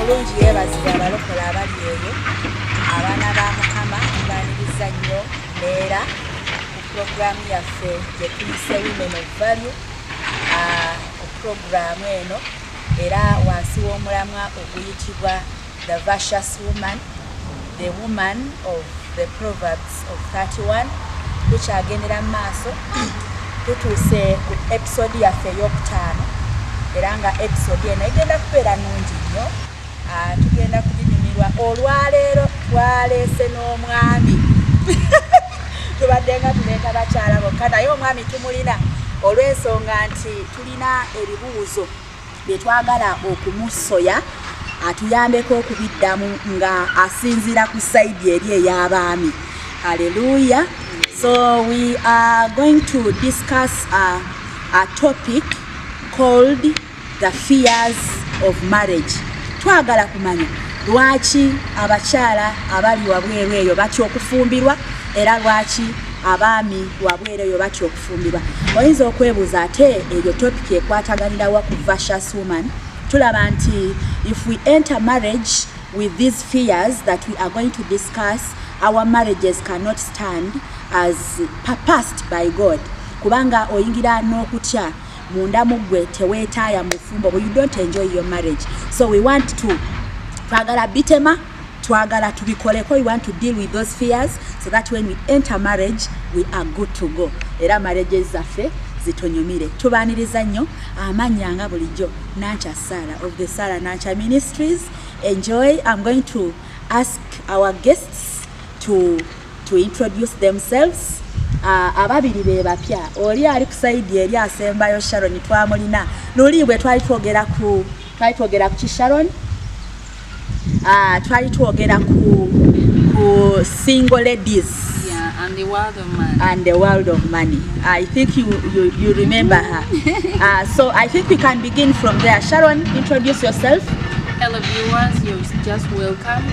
bulungi yeebazibwa abalokole abali eyo abaana ba Mukama tubaaniriza nnyo neera ku puroguraamu yaffe gye tuyise Women of Value puroguraamu eno era wansi w'omulamwa oguyitibwa The Virtuous Woman, the woman of the proverbs of 31 tukyagendera mu maaso tutuuse ku episode yaffe ey'okutaano era nga episode eno egenda kubeera nnungi nnyo tugenda kuginyumirwa olwaleero twaleese n'omwami tubadde nga tuleeta bakyala bokka naye omwami tumulina olw'ensonga nti tulina ebibuuzo bye twagala okumusoya atuyambeko okubiddamu nga asinziira ku sayidi eri ey'abaami. Hallelujah. So we are going to discuss a topic called the fears of marriage. Twagala kumanya lwaki abakyala abali wabweru eyo batya okufumbirwa era lwaki abaami wabweru eyo batya okufumbirwa. Oyinza okwebuuza ate eyo topic ekwataganirawa ku Virtuous Woman. Tulaba nti if we enter marriage with these fears that we are going to discuss, our marriages cannot stand as purposed by God. Kubanga oyingira n'okutya munda mugwe teweetaaya mufumbo, but you don't enjoy your marriage. So we want to twagala bitema, twagala tubikoleko. We want to deal with those fears so that when we enter marriage we are good to go. Era marriages zaffe zitonyumire. Tubaaniriza nnyo amanya nga bulijjo Nankya Sarah of the Sarah Nankya Ministries. Enjoy. I'm going to ask our guests to introduce themselves. Ababiri be bapya oli ali ku side eri asembayo Sharon twamulina noli bwe twali twogera ku Sharon twali twogera ku single ladies and the world of money. And the world of money. I think you remember her. So I think we can begin from there. Sharon, introduce yourself. Hello viewers, you're just welcome.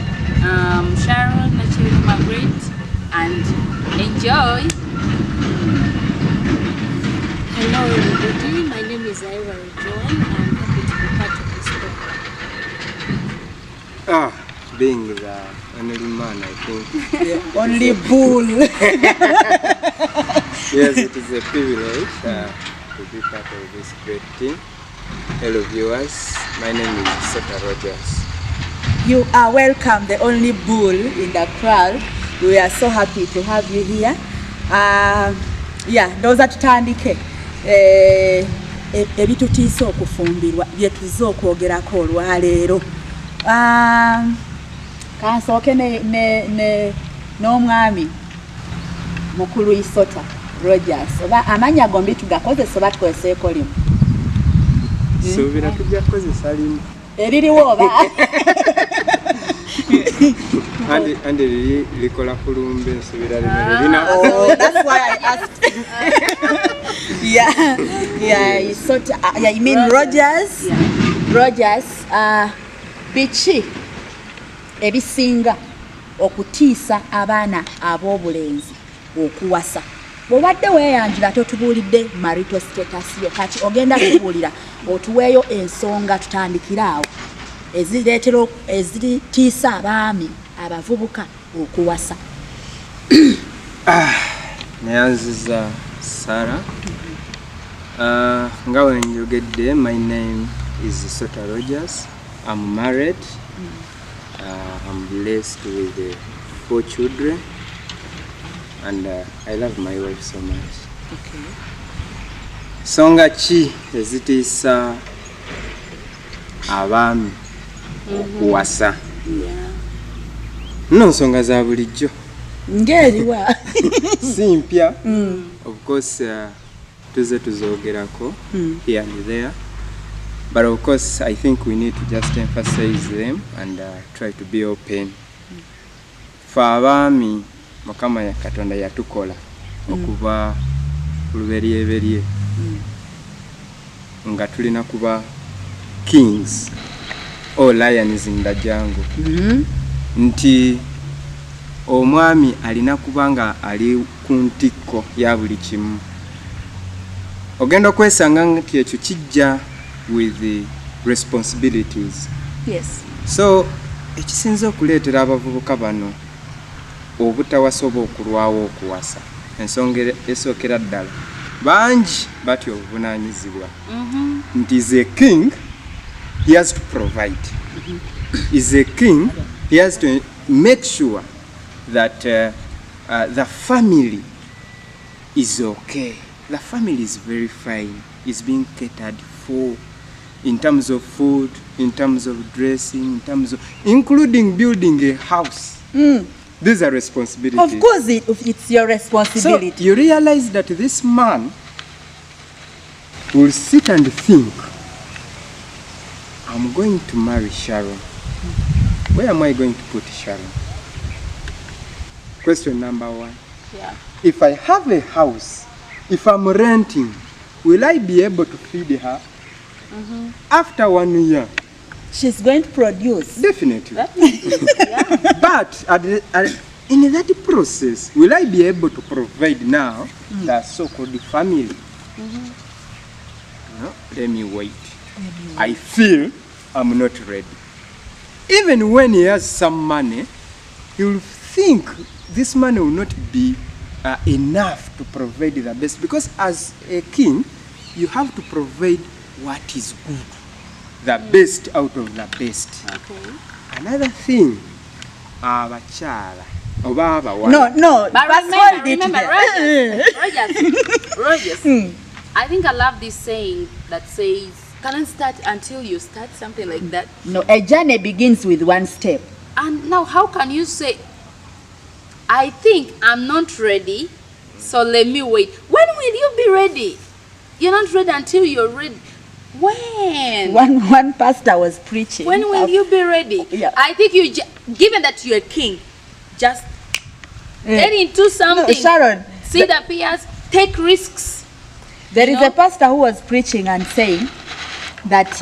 Sharon Margaret, and enjoy. Hello everybody, my name is Ayebare Joan. I'm happy to be part of this program. Being the only man, I think. The only bull. Yes, it is a privilege to be part of this great team. Hello viewers, my name is Isota Rogers. You are welcome, the only bull in the crowd. We are so happy to have you here. Ndoza tutandike ebitutiisa okufumbirwa bye tuzze okwogerako olwaleero. Kansooke n'omwami mukulu Isota Rogers. Oba amanya gombi tugakozesa oba tukozeseeko limu? Suubira tujja kukozesa limu. Eririwo oba? Andi likola kulumbe nsuubira limu. That's why I asked. Isota. You mean Rogers? Yeah. Rogers. Biki ebisinga okutiisa abaana ab'obulenzi okuwasa? Bw'obadde weeyanjula totubuulidde marital status yo, kati ogenda kubuulira otuweeyo ensonga tutandikira awo ezitiisa abaami abavubuka okuwasa. Neyanziza Sarah. Nga we njogedde, my name is Isota Rogers. I'm married. I'm blessed with 4 children, and I love my wife so much. Okay. Songa ki ezitiisa abaami okuwasa? No nsonga za bulijjo. Ng'eriwa. Si mpya. Of course, tuze tuzoogerako here and there. But of course, I think we need to just emphasize them and try to be open. For abaami, Mukama ya Katonda yatukola okuva luberyeberye nga tulina kuba kings or lions in the jungle. Nti omwami alina kubanga ali ku ntikko ya buli kimu. Ogenda kwesanga nti ekyo kijja with the responsibilities. Yes. So ekisinza okuleetera abavubuka bano obutawasoba okulwawo okuwasa ensonga esookera ddala bangi batya obuvunaanyizibwa nti is a king, he has to provide. Is a king, he has to make sure that the family is okay. The family is very fine, is being catered for in terms of food, in terms of dressing, in terms of including building a house. These are responsibilities. Of course, it's your responsibility. So you realize that this man will sit and think, I'm going to marry Sharon. Where am I going to put Sharon? Question number 1. Yeah. If I have a house, if I'm renting, will I be able to feed her? After 1 year? She's going to produce. Definitely. Yeah. But in that process, will I be able to provide now the so-called family? No, let me wait. I feel I'm not ready. Even when he has some money, he will think this money will not be enough to provide the best, because as a king, you have to provide what is good, the best out of the best. Okay. Another thing, abachala oba abawala. No. But remember, Rogers, I think I love this saying that says, can't start until you start, something like that. No, a journey begins with one step. And now how can you say, I think I'm not ready, so let me wait. When will you be ready? You're not ready until you're ready. When? One pastor was preaching. When will you be ready? Yeah. I think you, given that you're a king, just get into something. No, Sharon, See the peers, take risks. there is a pastor who was preaching and saying that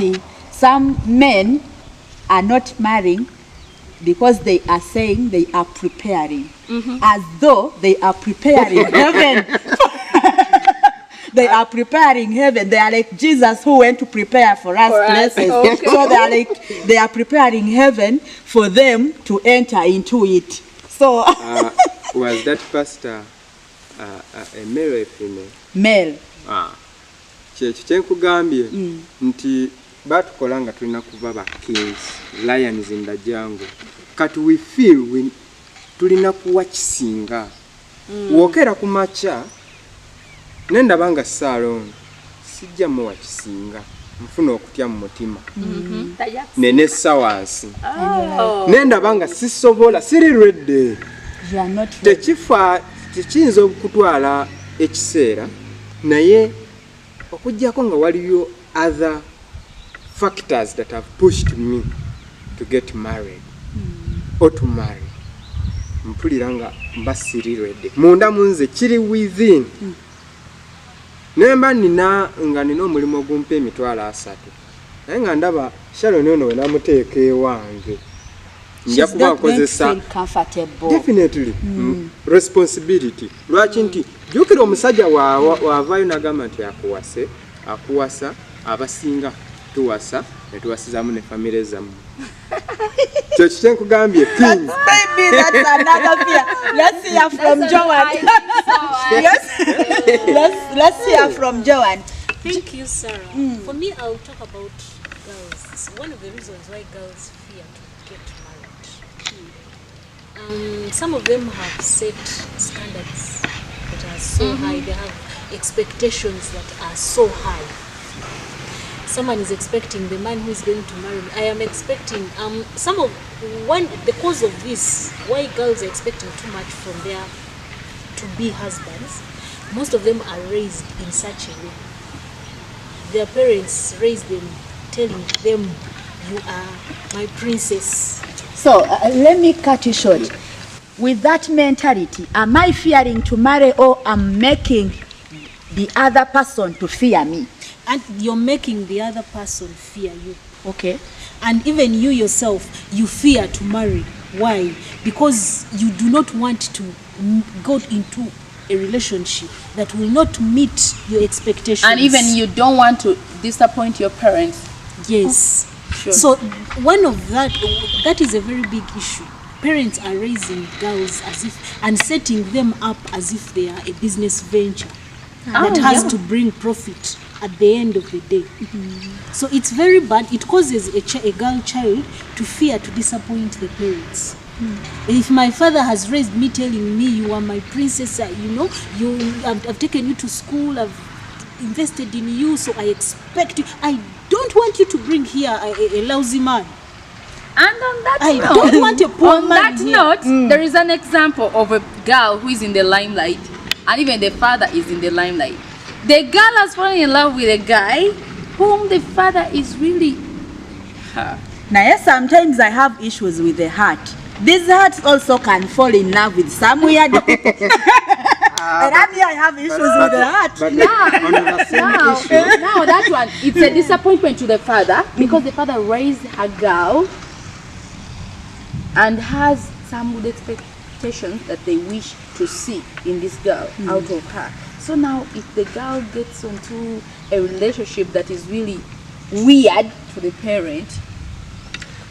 some men are not marrying because they are saying they are preparing, as though they are preparing heaven. They are preparing heaven. They are like Jesus who went to prepare for us places. Okay. So they are preparing heaven for them to enter into it. So Was that pastor a male or a female? male. Kyekyo kyenkugambye nti batukola nga tulina kuba ba kings, lions in the jungle. Kati we feel tulina kuwa kisinga. Wokera ku makya nendaba nga Salon sijja muwa kisinga, nfuna okutya mu mutima nenessa wansi, nendaba nga sisobola, siri ready. You are not ready. Tekiyinza okutwala ekiseera, naye okujjako nga waliyo other factors that have pushed me to get married or to marry. Mpulira nga mba siri ready. Munda munze kiri within. Nemba nina omulimu ogumpa emitwalo 3. Naye nga ndaba Sharon ono we namuteeka ewange. Nja kuba nkozesa definitely responsibility. Lwaki nti jjukira omusajja waavaayo n'agamba nti akuwasa abasinga tuwasa ne tuwasizaamu ne famire zammwe. Kyekyo kyenkugambye king. Maybe that's another fear. Let's hear from Joan. Yes. Let's hear from Joan. Thank you, Sarah. For me, I'll talk about girls. It's one of the reasons why girls fear to get married. Some of them have set standards that are so high. They have expectations that are so high. Someone is expecting the man who is going to marry me. I am expecting the cause of this, why girls are expecting too much from their to-be husbands. Most of them are raised in such a way. Their parents raised them, telling them, "You are my princess." So let me cut you short. With that mentality, am I fearing to marry, or am making the other person to fear me? And you're making the other person fear you. Okay. And even you yourself, you fear to marry. Why? Because you do not want to go into a relationship that will not meet your expectations. And even you don't want to disappoint your parents. Yes. Sure. So one of that is a very big issue. Parents are raising girls as if and setting them up as if they are a business venture that has to bring profit at the end of the day. So it's very bad. It causes a girl child to fear to disappoint the parents. If my father has raised me telling me you are my princess, I've taken you to school, I've invested in you, so I expect you. I don't want you to bring here a lousy man. And on that I note, don't want a poor man that here. note, there is an example of a girl who is in the limelight, and even the father is in the limelight. The girl has fallen in love with a guy whom the father is really Now, yes, sometimes I have issues with the heart. These hearts also can fall in love with some weird. And I have issues with the heart. But on the same issue, now that one, it's a disappointment to the father because the father raised her girl and has some good expectations that they wish to see in this girl out of her. So now if the girl gets into a relationship that is really weird to the parent,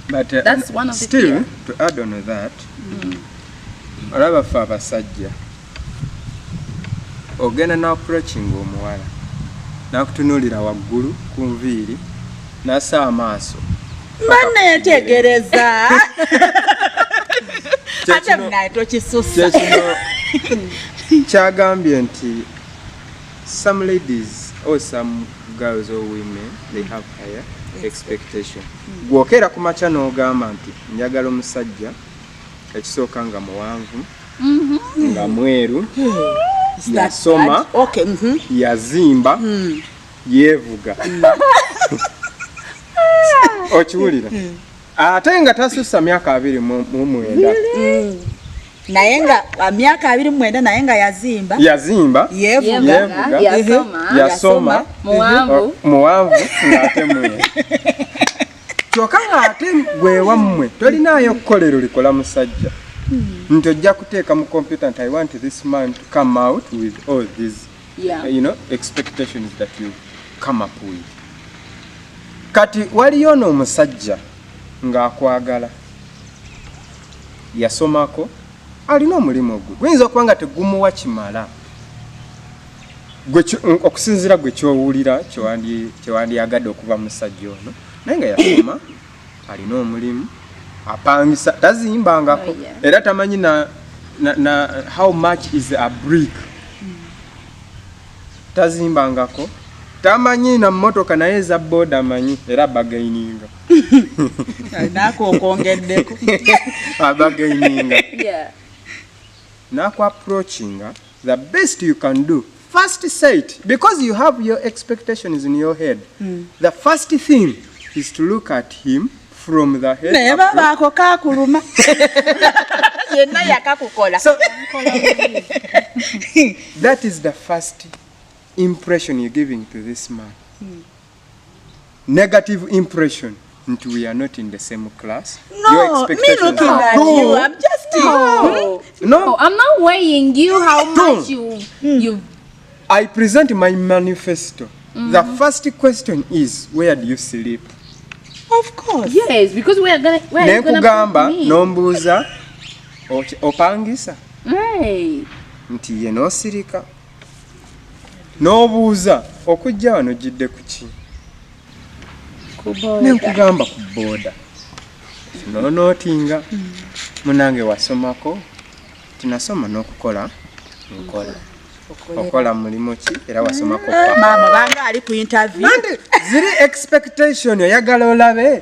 but that's one of the still, fear. to add on to that, olaba ffe abasajja ogenda n'approaching omuwala n'akutunuulira waggulu ku nviiri n'assa amaaso Manne yetegereza. Ate mnaye tokisussa. kyagambye nti some ladies or some girls or women, they have higher expectation. Gwokera ku makya n'ogamba nti njagala omusajja ekisooka nga muwanvu nga mweru yasoma yazimba yeevuga okiwulira ate nga tasussa myaka 29 naye nga myaka 29 naye nga yazimba yeevuga yasoma muwanvu ng'ate mweru kyokka ng'ate gwe wammwe tolinaayo kkolero likola musajja nti ojja kuteeka mu computer nti I want this man to come out with all these expectations that you come up with. Kati waliyo n'omusajja ng'akwagala yasomako alina omulimu ogwo guyinza okuba nga tegumuwa kimala okusinziira gwe kyowulira kyewandyagadde okuva musajja ono naye nga yasoma alina omulimu apangisa tazimbangako era tamanyi na how much is a brick tazimbangako tamanyi na mmotoka naye eza boda amanyi era bagaininga nako okongeddeko abagaininga nako approachinga the best you can do first say it because you have your expectations in your head. The first thing is to look at him from the head neba bako kakuluma yenna yakakukola so that is the first impression you're giving to this man. Negative impression until we are not in the same class. No, your expectations me looking at you, I'm just no, I'm not weighing you how much you I present my manifesto. The first question is, where do you sleep? of course. yes, because where are you gonna Nekugamba put me? nombuuza opangisa Right. nti ye n'osirika n'obuuza okujja wano jidde ku ki nekugamba ku booda noonootinga munange wasomako tinasoma n'okukola nkola okola mulimu ki era wasomako Mama banga ali ku interview. ziri expectation oyagala olabe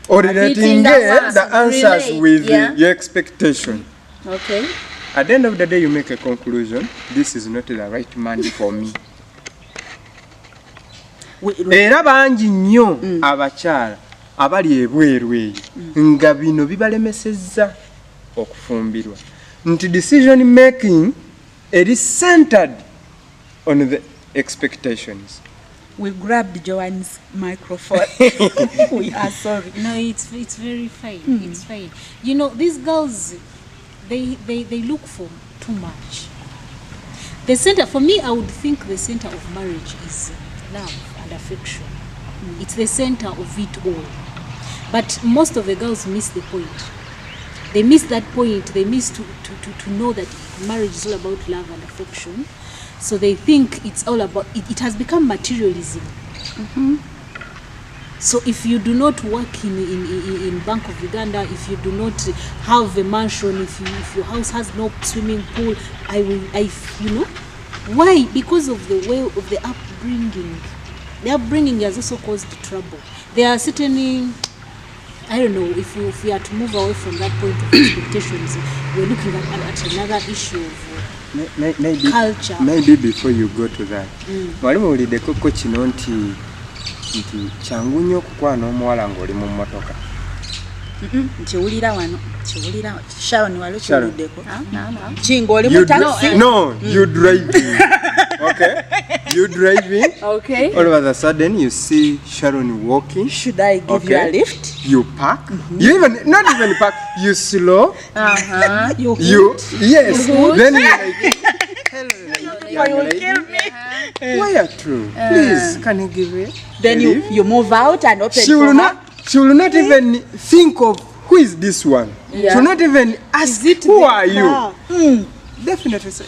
relating the answers relate, with yeah. your expectation. Okay. At the end of the day, you make a conclusion. This is not the right man for me. Era bangi nnyo abakyala abali ebweru eyo nga bino bibalemesezza okufumbirwa nti decision making is centered on the expectations. We grabbed Joanne's microphone. We are sorry. No, it's very fine. It's fine. You know, these girls, they look for too much. The center, for me, I would think the center of marriage is love and affection. It's the center of it all. But most of the girls miss the point. They miss that point. They miss to know that marriage is all about love and affection. So they think it's all about, it has become materialism. So if you do not work in Bank of Uganda, if you do not have a mansion, if your house has no swimming pool, you know, why? Because of the way of the upbringing. The upbringing has also caused trouble. There are certain, I don't know, if we are to move away from that point of expectations, we're looking at another issue of culture. Maybe before you go to that, waliwo ulideko ko kino nti kyangu nnyo okukwana omuwala ng'oli mu mmotoka. Nkiwulira wano, kiwulira Sharon wali kiwuliddeko. Kingo oli mu taxi. No, you driving. Okay? You driving. Okay. All of a sudden you see Sharon walking. Should I give you a lift? You park. You even not even park. You slow. You yes. Then you're like, hello, young lady. Why are true? Please, can you give me? Then you move out and open She will not even think of who is this one. She will not even ask who are you. Definitely say,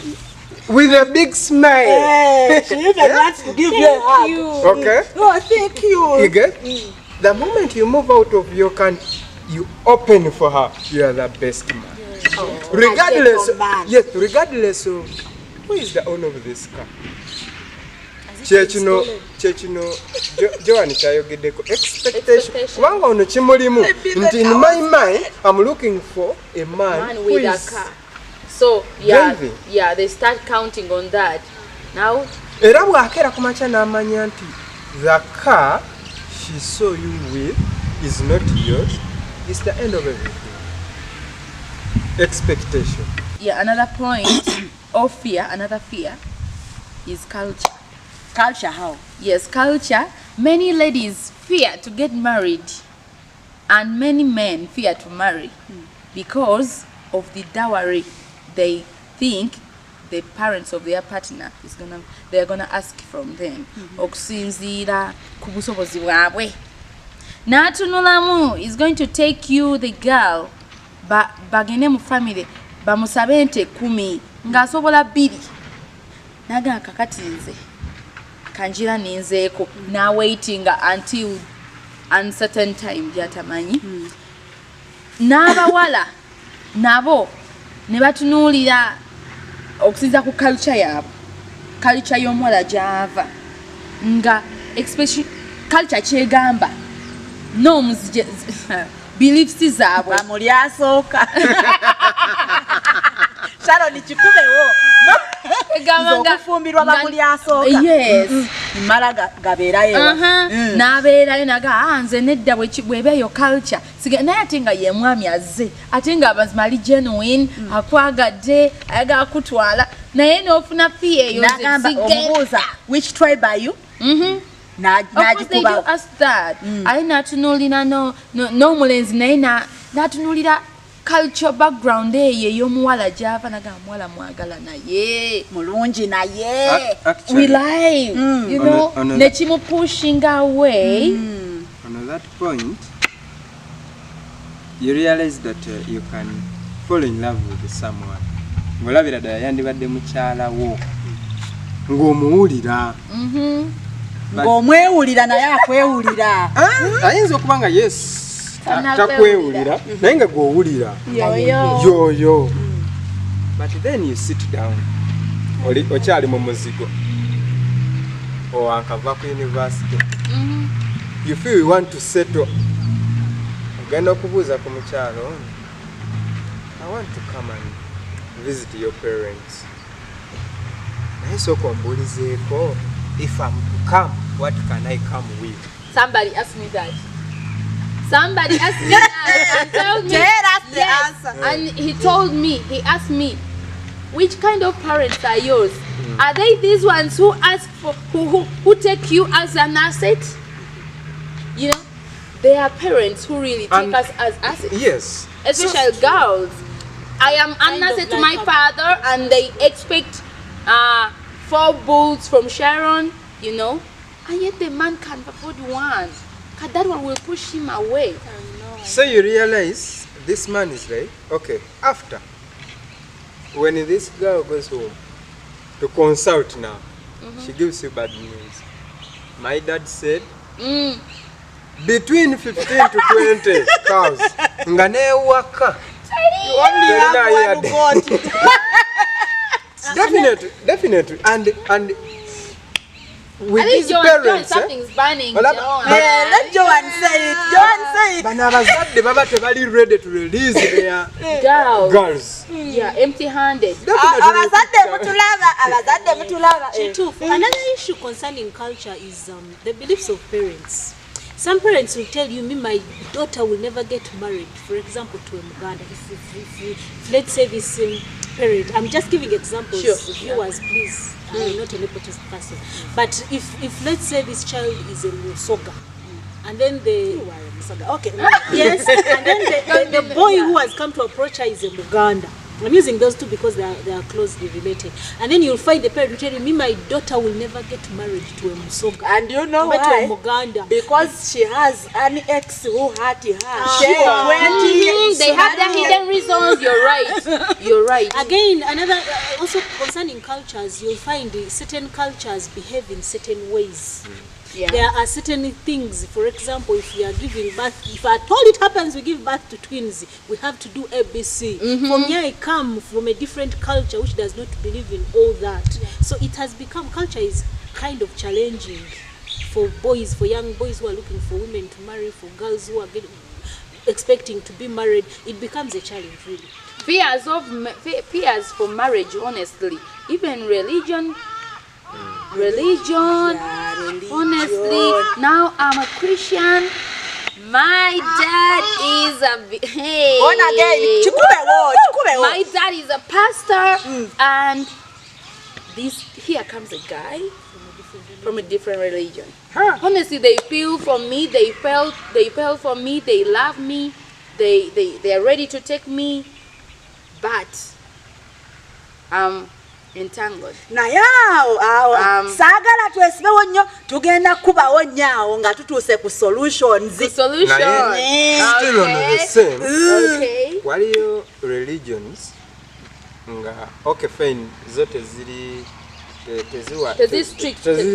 with a big smile. She even wants to give you a hug. Okay. Oh, thank you. You get? The moment you move out of your car, you open for her. You are the best man. Regardless of who is the owner of this car. Chechino Joan chayogeddeko expectation kubanga ono kimulimu nti in my mind I'm looking for a man who with is a car. So driving. they start counting on that. Now era bwakera kumacha n'amanya nti the car she saw you with is not yours. It's the end of everything. Expectation. Another point of fear, another fear is culture. Culture how? Yes, culture. Many ladies fear to get married and many men fear to marry because of the dowry. They think the parents of their partner they're gonna ask from them. Okusinziira ku busobozi bwabwe. N'atunulamu is going to take you the girl bagende mu family bamusabe ente 10 ng'asobola 2 naga kakati nze kanjira ninzeeko na waiting until uncertain time gyatamanyi n'abawala nabo ne batunuulira okusinza ku culture yaabwe, culture y'omuwala gy'ava nga especially culture kyegamba norms beliefs zaabwe bamuli asooka Sharon kikubewo okufumbirwa bamuli asooka yes mala gabeerayo n'abeerayo naga nze nedda bwebeeyo culture naye ate nga ye mwami azze ate nga abazimali genuine akwagadde ayagala kutwala naye n'ofuna fee eyo omubuuza which tribe are you? Of course they do ask that. I natunuulira n'omulenzi naye natunuulira culture background y'omuwala gy'ava naga muwala mwagala naye mulungi naye we like you know ne kimu pushing away. On that point you realize that you can fall in love with someone ng'olabira ddala yandibadde mukyala wo ng'omuwulira ng'omwewulira naye akwewulira ayinza okuba nga yes takwewulira naye nga gw'owulira yoyo but then you sit down okyali mu muzigo owankava ku university you feel you want to settle ogenda okubuuza ku mukyalo I want to come and visit your parents naye sooka ombuulizeeko if I'm to come what can I come with? Somebody asked me that. Somebody asked me that and told me yes. And he asked me, which kind of parents are yours? Are they these ones who ask for who take you as an asset? You know, they are parents who really take us as assets. Yes. Especially girls. I am an asset to my father and they expect 4 bulls from Sharon, you know. And yet the man can't afford one. that one will push him away. So you realize this man is right. Okay, after, when this girl goes home to consult now, she gives you bad news. My dad said, between 15 to 20 cows. Ngane waka. You only have one goat. Definitely. And with these parents, something's burning. Let Joan say it. Banabazadde baba tebali ready to release their girls. Yeah, empty-handed. Another issue concerning culture is the beliefs of parents. Some parents will tell you, my daughter will never get married, for example, to a Muganda. If let's say this parent, I'm just giving examples, viewers, please. I'm not a nepotist person. But if let's say this child is a Musoga, and then yes, and then the boy who has come to approach her is a Muganda. I'm using those two because they are closely related. And then you'll find the parent who tell you, my daughter will never get married to a Musoga. And you know why? To a Muganda. Because she has an ex who hurt her. They have their hidden reasons. You're right. Again, another also concerning cultures, you'll find certain cultures behave in certain ways. Yeah. There are certain things, for example, if we are giving birth, if at all it happens we give birth to twins, we have to do ABC. For me, I come from a different culture which does not believe in all that. Yeah. So it has become, culture is kind of challenging for boys, for young boys who are looking for women to marry, for girls who are expecting to be married. It becomes a challenge, really. Fears for marriage, honestly, even religion. Honestly, now I'm a Christian. My dad is my dad is a pastor, and here comes a guy from a different religion. Honestly, they feel for me. They felt for me. They love me. They are ready to take me, but entangled. Naye awo saagala twesibewo nnyo tugenda kubawo nnyo nga tutuuse ku solutions. Still on the same. Okay. Waliyo religions nga fine zote ziri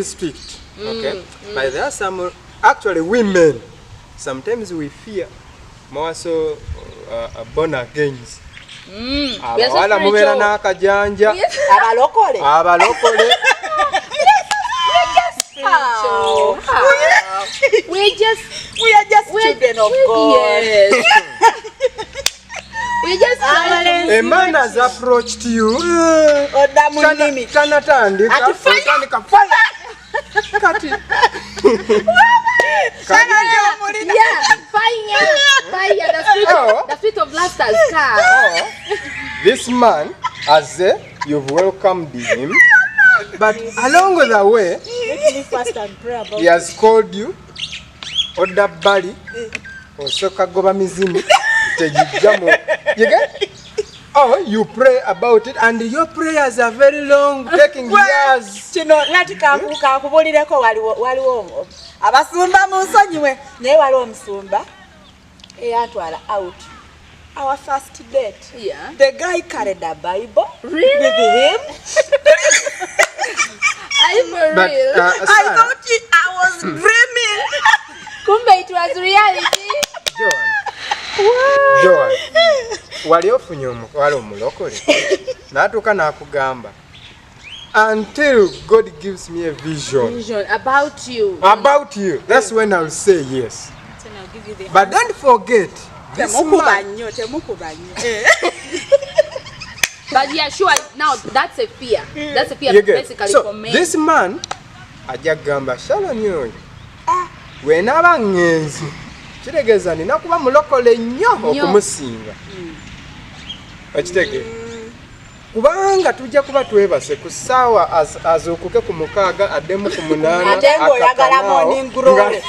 strict. Okay. But there are some actually women. Sometimes we fear more so born again. Abawala mubera n'akajanja abalokole we are just children of God. We just a man has approached you. Kanatandika fire. Fire, the spirit of laughter has come. This man, as you've welcomed him, but along the way, he has called you, Oda Bali, Osoka Goba Mizimu, you get? Oh, you pray about it, and your prayers are very long, taking years. Abasumba musonyiwe naye waliwo omusumba eyatwala out our first date. Yeah. The guy carried a Bible. Really? With him. Are you for real? I thought I was dreaming. Kumbe it was reality. Joan, wali ofunye omukwala omulokole n'atuuka n'akugamba until God gives me a vision about you. That's when I'll say yes. Then I'll give you the But don't forget this man. But yeah, sure. Now that's a fear. That's a fear basically so for men. This man ajja gamba Sharon yoyo weenaba ngenzi kitegeeza nina kuba mulokole nnyo okumusinga. Okitegeeza kubanga tujja kuba twebase ku ssaawa azuukuke ku 6 addemu ku 8 ate ng'oyagala morning glory.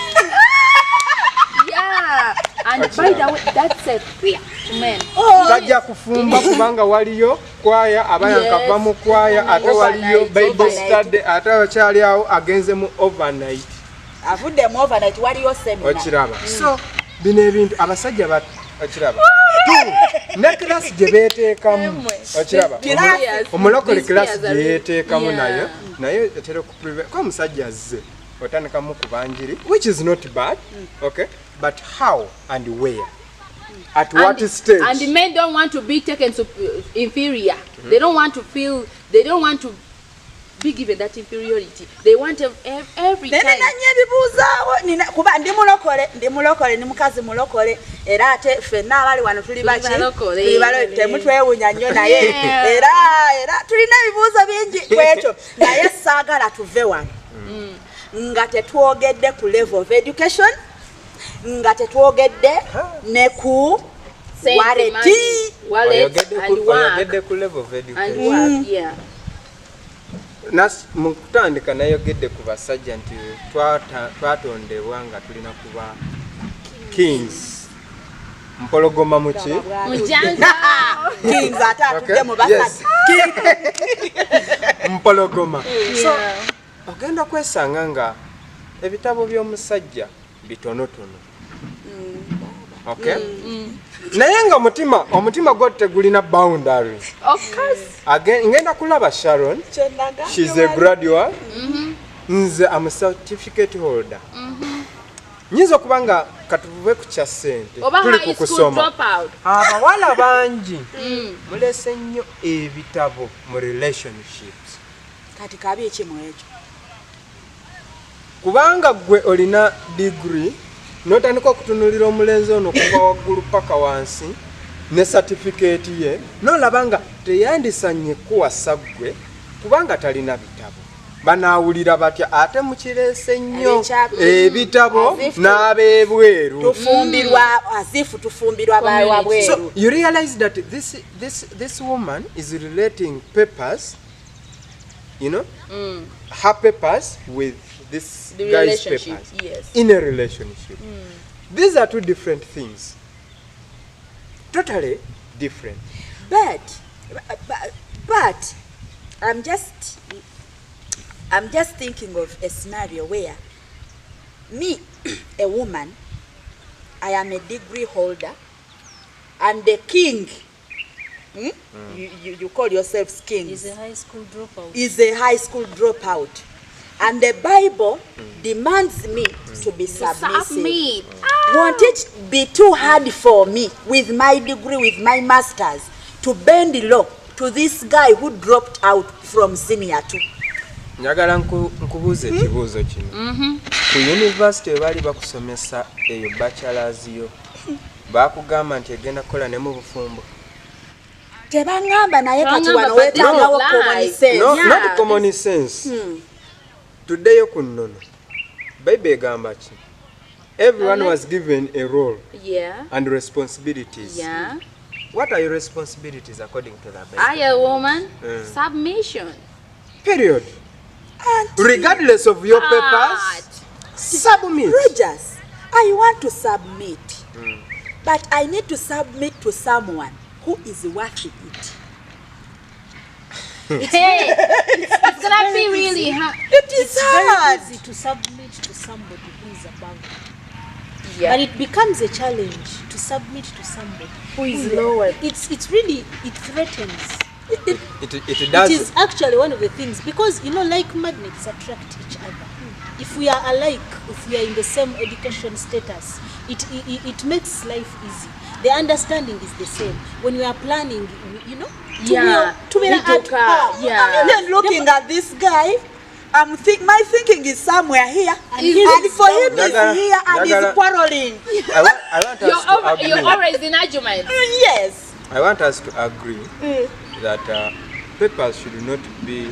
Yeah, and by the way, that's a fear to men. Tajja kufumba kubanga waliyo kwaya abayankava mu kwaya ate waliyo Bible study ate akyali awo agenze mu overnight. avudde mu overnight waliyo seminar okiraba so bino ebintu abasajja okiraba ne class gye beeteekamu okiraba omulokole class gye yeeteekamu naye etera okuprevent ko omusajja azze otandikamu ku banjiri which is not bad okay but how and where at what stage and the men don't want to be taken to inferior they don't want to feel they don't want to be given that inferiority they want every time nina kuba ndi mulokole ni mukazi mulokole era ate ffenna abali wano tuli baki temutwewunya nnyo naye era tulina ebibuuzo bingi kwekyo naye saagala tuve wano nga tetwogedde ku level of education nga tetwogedde ne ku oyogedde ku level of education mukutandika nayogedde ku basajja nti twatondebwa nga tulina kuba kings mpologoma muki kings ate atudde mu basajja mpologoma so ogenda kwesanga nga ebitabo by'omusajja bitonotono okay naye nga omutima gwo tegulina boundaries ngenda kulaba Sharon she's a graduate nze am a certificate holder nyinza okuba nga katuvuve ku kya ssente tuli ku kusoma abawala bangi mulese nnyo ebitabo mu relationships kati kabi ekimu ekyo kubanga gwe olina degree notandika okutunulira omulenzi ono kuva waggulu paka wansi ne certificate ye nolaba nga teyandisanye kuwasa gwe kubanga talina bitabo banaawulira batya ate mukireese nnyo ebitabo n'abebweru tufumbirwa bawabweru so you realize that this woman is relating papers you know her papers with this guy's papers in a relationship. These are two different things. Totally different. But I'm just thinking of a scenario where me, a woman, I am a degree holder, and the king, you call yourselves kings, Is a high school dropout. And the Bible demands me to be submissive. Won't it be too hard for me, with my degree, with my masters, to bend low to this guy who dropped out from senior 2? Njagala nkubuuza ekibuuzo kino. Ku university bali bakusomesa eyo bachelors yo. Bakugamba nti egenda kukola ne mu bufumbo. Tebangamba naye kati wano wetangawo common sense. Not common sense. Today kunnono. Bible egamba ki? Everyone was given a role and responsibilities. What are your responsibilities according to the Bible? I, a woman, submission. Period. Regardless of your papers, submit. Rogers, I want to submit, but I need to submit to someone who is worth it. It's gonna be really hard. It's hard. Very easy to submit to somebody who is above you. But it becomes a challenge to submit to somebody Who is lower. It's really, it threatens. It does. It is actually one of the things, because like magnets attract each other. If we are alike, if we are in the same education status, it makes life easy. The understanding is the same. When we are planning, to be at home. And then looking at this guy, my thinking is somewhere here, and for him is here, and he's quarreling. I want us to agree. You're always in argument. Yes. I want us to agree that papers should not be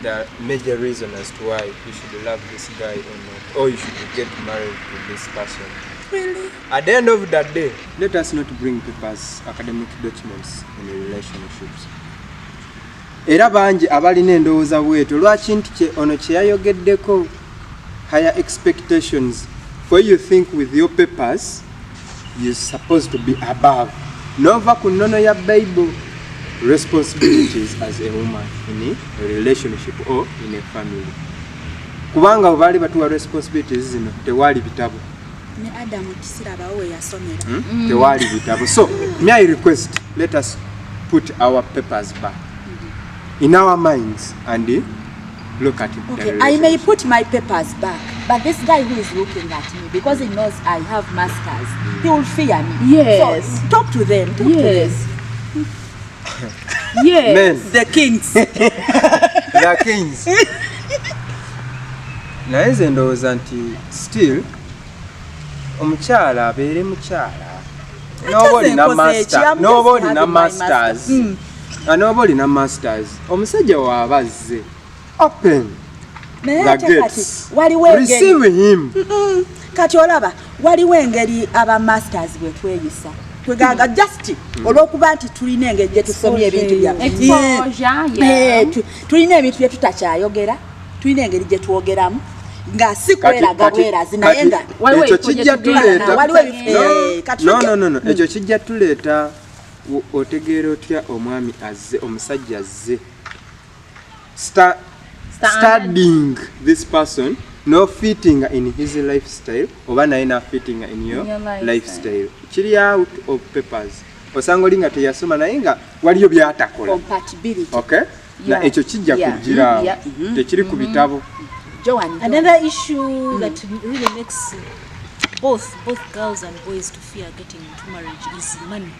the major reason as to why you should love this guy or not, or you should get married to this person. Really? At the end of that day, let us not bring papers, academic documents in relationships. Era bangi abalina endowooza bwetu lwaki nti ono kye yayogeddeko higher expectations for you think with your papers you're supposed to be above. Nova ku nnono ya Bible, responsibilities as a woman in a relationship or in a family. kubanga bali batuwa responsibilities zino tewali bitabo ne Adam kisirabawo we yasomera tewali bitabo. So may I request, let us put our papers back in our minds and look at it. Okay, I may put my papers back, but this guy who is looking at me, because he knows I have masters, he will fear me. Yes. So talk to them. Talk to them. Yes. Men. The kings. The kings. Naye nze ndowooza nti still omukyala abeere mukyala n'oba olina masters n'oba olina masters omusajja waaba azze open the gates receive him. Kati olaba waliwo engeri aba masters bwe tweyisa tweganga just olw'okuba nti tulina engeri gye tusomya ebintu byaffe tulina ebintu bye tutakyayogera tulina engeri gye twogeramu nga si kweraga bwerazi naye nga ekyo kijja tuleeta ekyo kijja tuleeta otegeera otya omwami azze omusajja azze studying this person no fitting in his lifestyle oba naye na fitting in your lifestyle kiri out of papers osanga oli nga teyasoma naye nga waliyo byatakola okay na ekyo kijja kugira tekiri ku bitabo. Another issue that really makes both girls and boys to fear getting into marriage is money.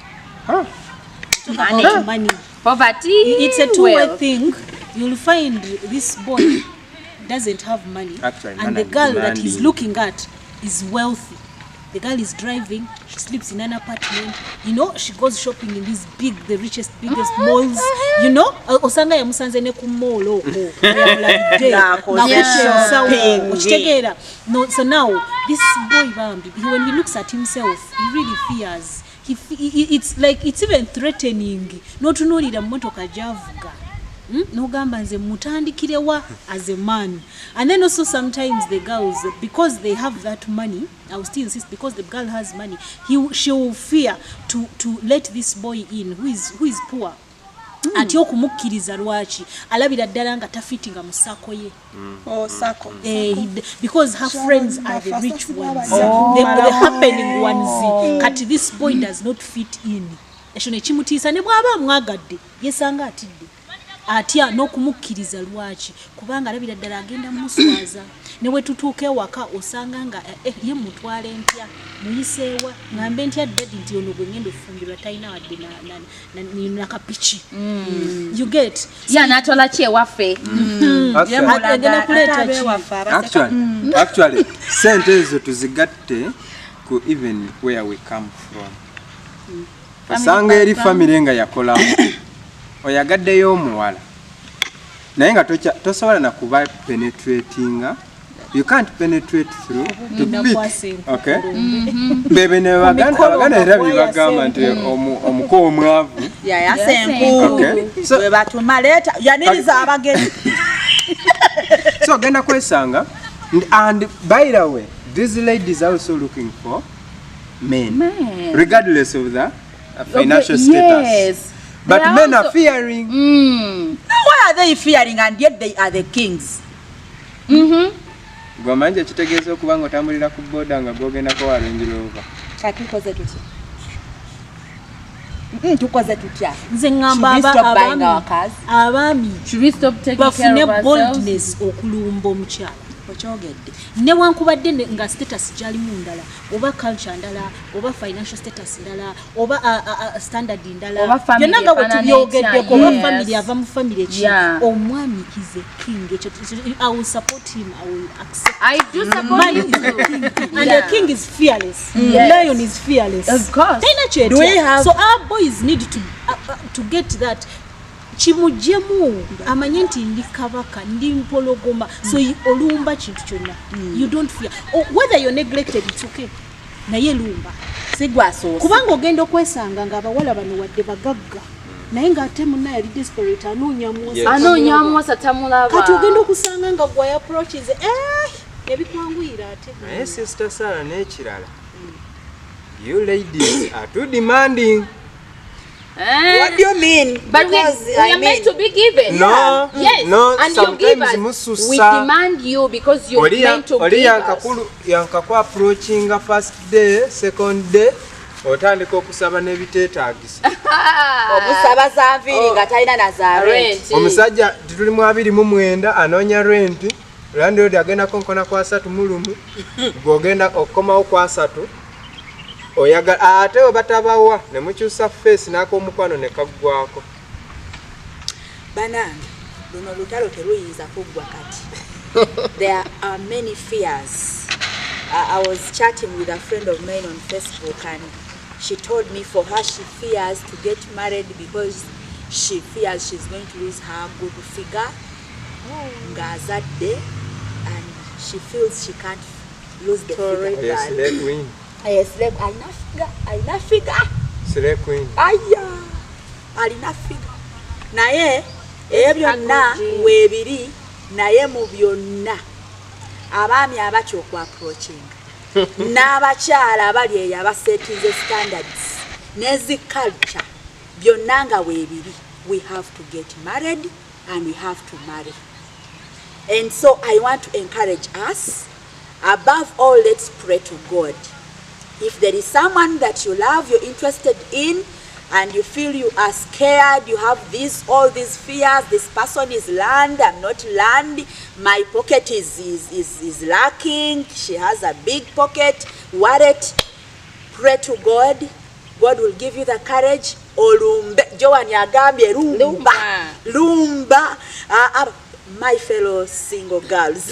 Money. Poverty. It's a two-way thing. You'll find this boy doesn't have money, and the girl that he's looking at is wealthy. The girl is driving, she sleeps in an apartment, you know, she goes shopping in these the biggest malls, you know, osanga ya musanze ne ku mall oko. No, so now this boy Bambi, when he looks at himself, he really fears. It's like it's even threatening. Not to know the motoka javuga. No gamba nze mutandikirewa as a man. And then also sometimes the girls, because they have that money, I will still insist, because the girl has money, she will fear to let this boy in who is poor. Ati okumukkiriza lwaki alabira ddala nga tafitinga mu sako ye. Sako. Because her friends are the rich ones, the happening ones. Kati this boy does not fit in. Ekyo ne kimutiisa ne bw'aba mwagadde yesanga atidde. Atya n'okumukkiriza lwaki kubanga alabira ddala agenda muswaza ne we tutuuka ewaka osanga nga ye mutwale ntya muyiseewa ngambe ntya ddadi nti ono gwe ngenda ofumbirwa talina wadde nakapiki you get n'atwala ki ewaffe agenda kuleeta actually sente ezo tuzigatte ku even where we come from osanga eri family nga yakola oyagaddeyo omuwala naye nga tosobola na kuba penetratinga. You can't penetrate through to beat. Okay. Bebe ne abaganda era bibagamba nti omuko omwavu yasenku so batumaleta yaniriza abagenzi. So agenda kwesanga and by the way these ladies are also looking for men. Regardless of the financial status. Yes. But men are fearing. Why are they fearing and yet they are the kings? Gwamanje kitegeeza okuba nga otambulira ku boda nga gogenda ko Range Rover. Kati tukoze tutya? Tukoze tutya? Nze ngamba abaami bafune boldness okulumba omukyala. Okyogedde newankubadde nga status gyalimu ndala oba culture ndala oba financial status ndala oba standard ndala byonna nga bwetubyogedde oba family ava mu family ki omwami is a king. I will support him. I will accept. I do support him. And the king is fearless. Lion is fearless. Of course. Do we have... So our boys need to get that. Chimujemu amanye nti ndi kabaka ndi mpologoma so olumba kintu kyonna you don't fear whether you're neglected it's okay naye lumba sigwaso kubanga ogenda okwesanga nga abawala bano wadde bagagga naye nga ate munna yali desperate anoonya amuwasa tamulaba kati ogenda okusanga nga gwe approaches ebikwanguyira ate naye sister Sarah n'ekirala you ladies are too demanding. What do you mean? But we are meant to be given. No, yes. no, And you give us. mususa. We demand you because you're meant to give us. Yankako approaching first day, second day, otandika okusaba n'ebiteetaagisa. Omusaba za nviiri nga talina na za rent. Omusajja tituli mu 29 anoonya rent. Landlord agenda konkona kwa 3 mulumu. Gw'ogenda okukomawo kwa 3. Oyagala ate obatabawa ne mukyusa face n'ak'omukwano ne kaggwako. Banange, luno lutalo teruyinza kuggwa kati. There are many fears. I was chatting with a friend of mine on Facebook and she told me for her she fears to get married because she fears she's going to lose her good figure. Ngazadde, and she feels she can't lose the figure. Yes, let win. Yes, alina figure. Slay queen. Aya, alina figure. Naye byonna weebiri, naye mu byonna abaami abatyo ku approaching n'abakyala abali eyo abasetinze standards n'ezi culture byonna nga weebiri. We have to get married and we have to marry. And so I want to encourage us, above all, let's pray to God. If there is someone that you love, you're interested in, and you feel you are scared, you have all these fears, this person is land, I'm not land, my pocket is lacking, she has a big pocket, wallet, pray to God. God will give you the courage. Olumbe, Joan yagambye lumba. My fellow single girls,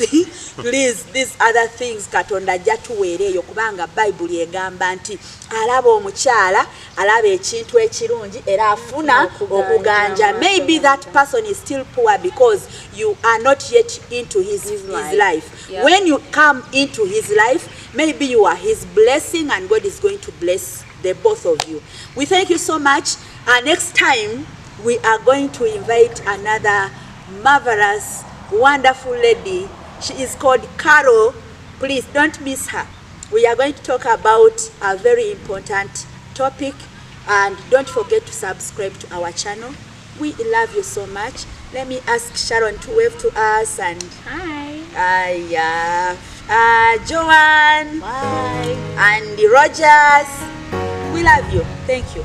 please, these other things Katonda jatuweereyo kubanga Bible egamba nti alaba omukyala alaba ekintu ekirungi era afuna okuganja. Maybe that person is still poor because you are not yet into his life. Yeah. When you come into his life, maybe you are his blessing and God is going to bless the both of you. We thank you so much. Next time we are going to invite another marvelous, wonderful lady. She is called Carol. Please don't miss her. We are going to talk about a very important topic, and don't forget to subscribe to our channel. We love you so much. Let me ask Sharon to wave to us. And Hi. Joan. Bye. And Rogers. We love you. Thank you.